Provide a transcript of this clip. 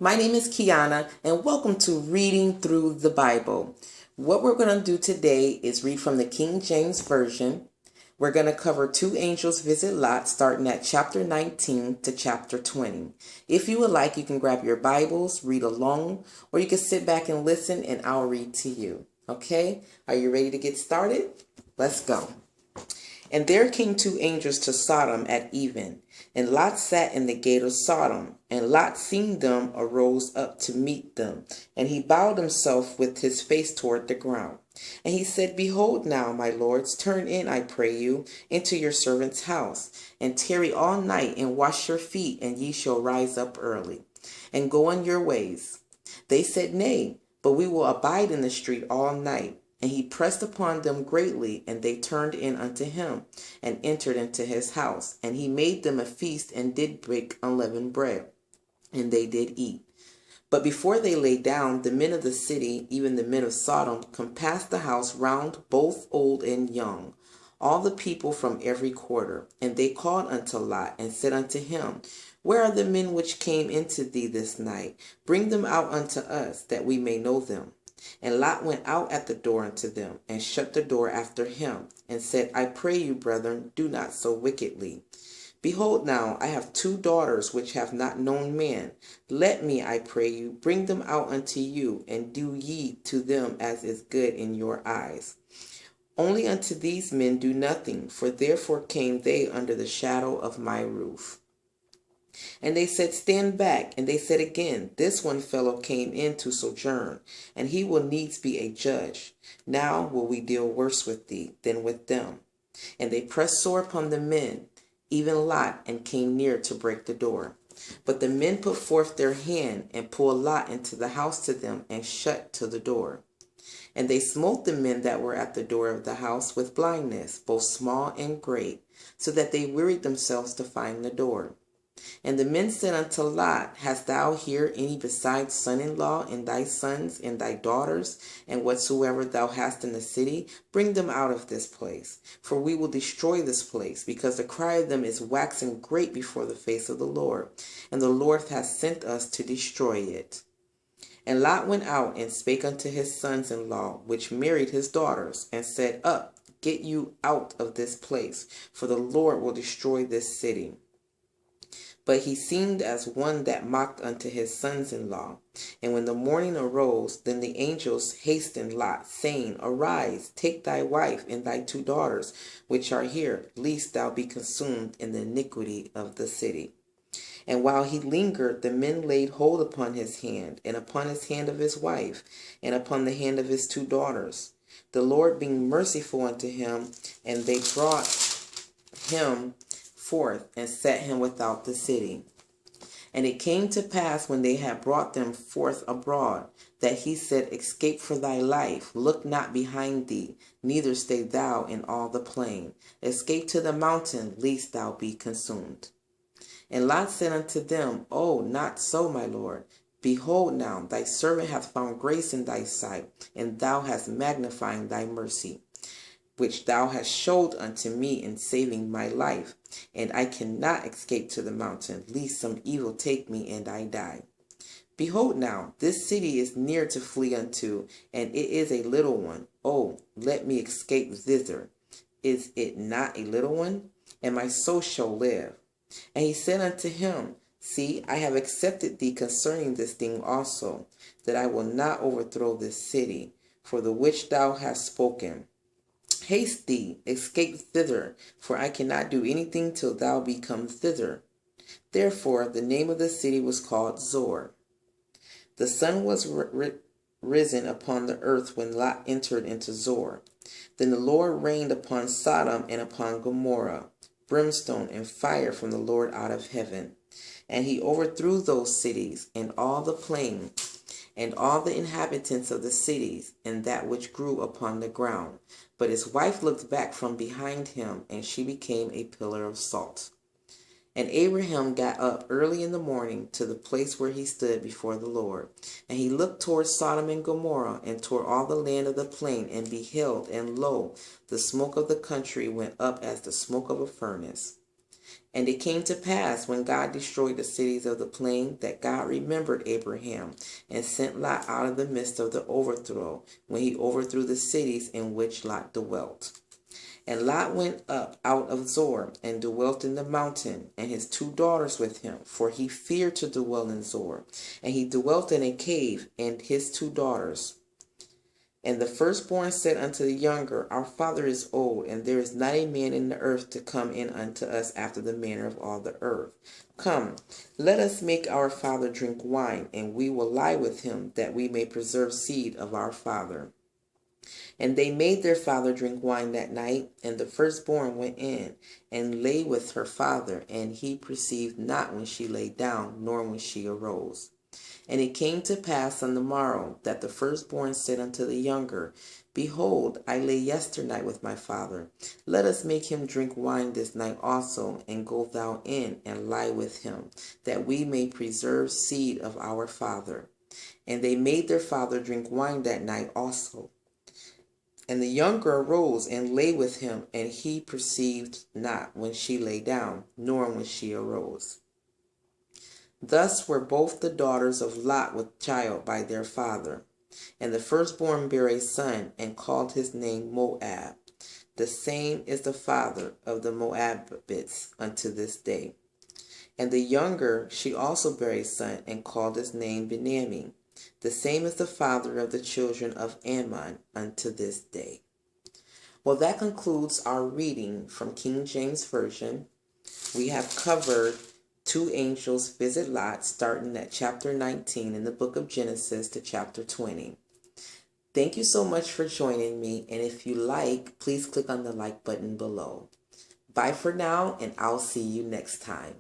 My name is Kiana, and welcome to Reading Through the Bible. What we're going to do today is read from the King James Version. We're going to cover Two Angels Visit Lot, starting at chapter 19 to chapter 20. If you would like, you can grab your Bibles, read along, or you can sit back and listen, and I'll read to you. Okay? Are you ready to get started? Let's go. And there came two angels to Sodom at even, and Lot sat in the gate of Sodom. And Lot, seeing them, arose up to meet them, and he bowed himself with his face toward the ground. And he said, Behold now, my lords, turn in, I pray you, into your servant's house, and tarry all night, and wash your feet, and ye shall rise up early, and go on your ways. They said, Nay, but we will abide in the street all night. And he pressed upon them greatly, and they turned in unto him, and entered into his house. And he made them a feast, and did bake unleavened bread, and they did eat. But before they lay down, the men of the city, even the men of Sodom, compassed the house round, both old and young, all the people from every quarter. And they called unto Lot, and said unto him, Where are the men which came into thee this night? Bring them out unto us, that we may know them. And Lot went out at the door unto them, and shut the door after him, and said, I pray you, brethren, do not so wickedly. Behold now, I have two daughters which have not known man. Let me, I pray you, bring them out unto you, and do ye to them as is good in your eyes. Only unto these men do nothing, for therefore came they under the shadow of my roof. And they said, Stand back. And they said again, This one fellow came in to sojourn, and he will needs be a judge. Now will we deal worse with thee than with them. And they pressed sore upon the men, even Lot, and came near to break the door. But the men put forth their hand, and pulled Lot into the house to them, and shut to the door. And they smote the men that were at the door of the house with blindness, both small and great, so that they wearied themselves to find the door. And the men said unto Lot, Hast thou here any besides son-in-law, and thy sons, and thy daughters, and whatsoever thou hast in the city? Bring them out of this place, for we will destroy this place, because the cry of them is waxing great before the face of the Lord, and the Lord hath sent us to destroy it. And Lot went out and spake unto his sons-in-law, which married his daughters, and said, Up, get you out of this place, for the Lord will destroy this city. But he seemed as one that mocked unto his sons-in-law. And when the morning arose, then the angels hastened Lot, saying, Arise, take thy wife and thy two daughters, which are here, lest thou be consumed in the iniquity of the city. And while he lingered, the men laid hold upon his hand, and upon his hand of his wife, and upon the hand of his two daughters. The Lord being merciful unto him, and they brought him forth, and set him without the city. And it came to pass, when they had brought them forth abroad, that he said, Escape for thy life, look not behind thee, neither stay thou in all the plain. Escape to the mountain, lest thou be consumed. And Lot said unto them, Oh, not so, my lord. Behold now, thy servant hath found grace in thy sight, and thou hast magnified thy mercy, which thou hast showed unto me in saving my life. And I cannot escape to the mountain, lest some evil take me and I die. Behold now, this city is near to flee unto, and it is a little one. Oh, let me escape thither. Is it not a little one? And my soul shall live. And he said unto him, See, I have accepted thee concerning this thing also, that I will not overthrow this city, for the which thou hast spoken. Haste thee, escape thither, for I cannot do anything till thou be come thither. Therefore the name of the city was called Zoar. The sun was risen upon the earth when Lot entered into Zoar. Then the Lord rained upon Sodom and upon Gomorrah brimstone and fire from the Lord out of heaven. And he overthrew those cities, and all the plain, and all the inhabitants of the cities, and that which grew upon the ground. But his wife looked back from behind him, and she became a pillar of salt. And Abraham got up early in the morning to the place where he stood before the Lord. And he looked toward Sodom and Gomorrah, and toward all the land of the plain, and beheld, and lo, the smoke of the country went up as the smoke of a furnace. And it came to pass when God destroyed the cities of the plain that God remembered Abraham and sent Lot out of the midst of the overthrow when he overthrew the cities in which Lot dwelt. And Lot went up out of Zoar and dwelt in the mountain, and his 2 daughters with him, for he feared to dwell in Zoar. And he dwelt in a cave, and his 2 daughters. And the firstborn said unto the younger, Our father is old, and there is not a man in the earth to come in unto us after the manner of all the earth. Come, let us make our father drink wine, and we will lie with him, that we may preserve seed of our father. And they made their father drink wine that night, and the firstborn went in and lay with her father, and he perceived not when she lay down, nor when she arose. And it came to pass on the morrow that the firstborn said unto the younger, Behold, I lay yesternight with my father. Let us make him drink wine this night also, and go thou in and lie with him, that we may preserve seed of our father. And they made their father drink wine that night also. And the younger arose and lay with him, and he perceived not when she lay down, nor when she arose. Thus were both the daughters of Lot with child by their father. And the firstborn bare a son, and called his name Moab. The same is the father of the Moabites unto this day. And the younger she also bare a son, and called his name Benjamin. The same is the father of the children of Ammon unto this day. Well, that concludes our reading from King James Version. We have covered 2 angels visit Lot, starting at chapter 19 in the book of Genesis to chapter 20. Thank you so much for joining me, and if you like, please click on the like button below. Bye for now, and I'll see you next time.